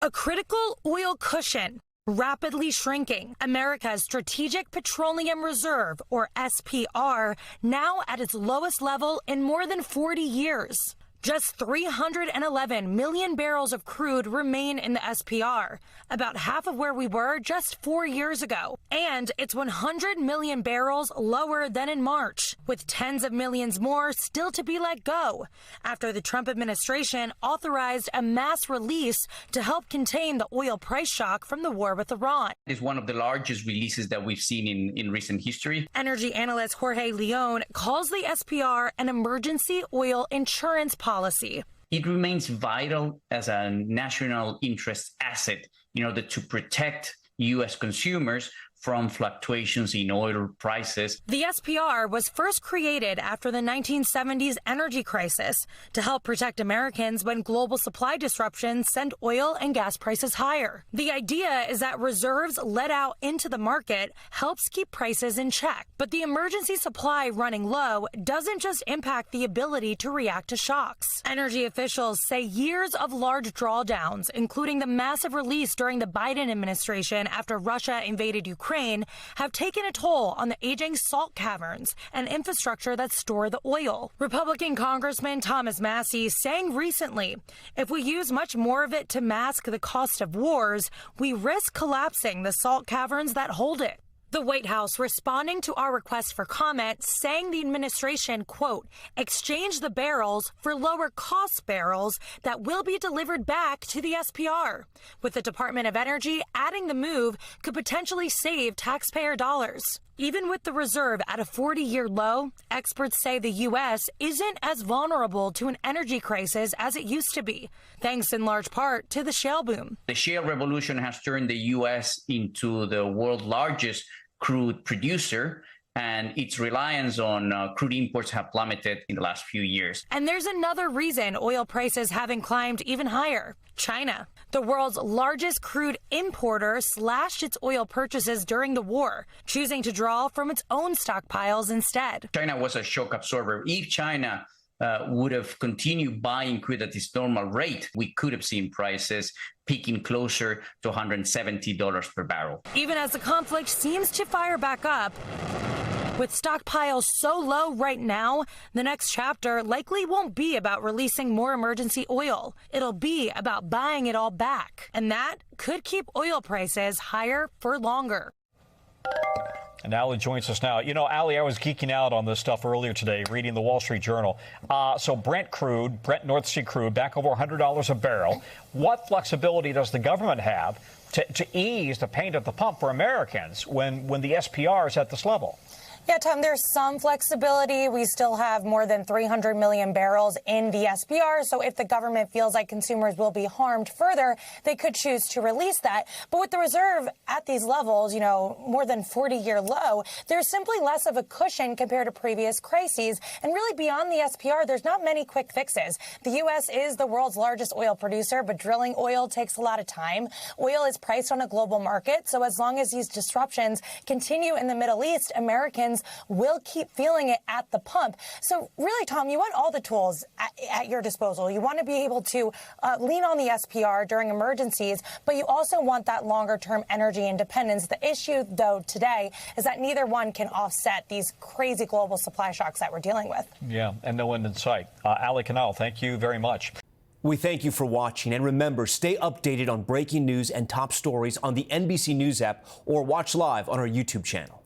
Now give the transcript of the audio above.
A critical oil cushion rapidly shrinking. America's Strategic Petroleum Reserve, or SPR, now at its lowest level in more than 40 years. Just 311 million barrels of crude remain in the SPR, about half of where we were just 4 years ago. And it's 100 million barrels lower than in March, with tens of millions more still to be let go after the Trump administration authorized a mass release to help contain the oil price shock from the war with Iran. It's one of the largest releases that we've seen in recent history. Energy analyst Jorge Leon calls the SPR an emergency oil insurance policy. It remains vital as a national interest asset in order to protect U.S. consumers from fluctuations in oil prices. The SPR was first created after the 1970s energy crisis to help protect Americans when global supply disruptions sent oil and gas prices higher. The idea is that reserves let out into the market helps keep prices in check. But the emergency supply running low doesn't just impact the ability to react to shocks. Energy officials say years of large drawdowns, including the massive release during the Biden administration after Russia invaded Ukraine, have taken a toll on the aging salt caverns and infrastructure that store the oil. Republican Congressman Thomas Massey saying recently, if we use much more of it to mask the cost of wars, we risk collapsing the salt caverns that hold it. The White House responding to our request for comment, saying the administration, quote, exchange the barrels for lower cost barrels that will be delivered back to the SPR, with the Department of Energy adding the move could potentially save taxpayer dollars. Even with the reserve at a 40-year low, experts say the U.S. isn't as vulnerable to an energy crisis as it used to be, thanks in large part to the shale boom. The shale revolution has turned the U.S. into the world's largest crude producer, and its reliance on crude imports have plummeted in the last few years. And there's another reason oil prices haven't climbed even higher. China, the world's largest crude importer, slashed its oil purchases during the war, choosing to draw from its own stockpiles instead. China was a shock absorber. If China would have continued buying crude at its normal rate, we could have seen prices peaking closer to $170 per barrel. Even as the conflict seems to fire back up, with stockpiles so low right now, the next chapter likely won't be about releasing more emergency oil. It'll be about buying it all back. And that could keep oil prices higher for longer. And Allie joins us now. You know, Allie, I was geeking out on this stuff earlier today, reading the Wall Street Journal. So Brent North Sea crude, back over $100 a barrel. What flexibility does the government have to ease the pain at the pump for Americans when the SPR is at this level? Yeah, Tom, there's some flexibility. We still have more than 300 million barrels in the SPR. So if the government feels like consumers will be harmed further, they could choose to release that. But with the reserve at these levels, you know, more than 40-year low, there's simply less of a cushion compared to previous crises. And really beyond the SPR, there's not many quick fixes. The U.S. is the world's largest oil producer, but drilling oil takes a lot of time. Oil is priced on a global market. So as long as these disruptions continue in the Middle East, Americans will keep feeling it at the pump. So really, Tom, you want all the tools at your disposal. You want to be able to lean on the SPR during emergencies, but you also want that longer-term energy independence. The issue, though, today is that neither one can offset these crazy global supply shocks that we're dealing with. Yeah, and no end in sight. Allie Canal, thank you very much. We thank you for watching, and remember, stay updated on breaking news and top stories on the NBC News app or watch live on our YouTube channel.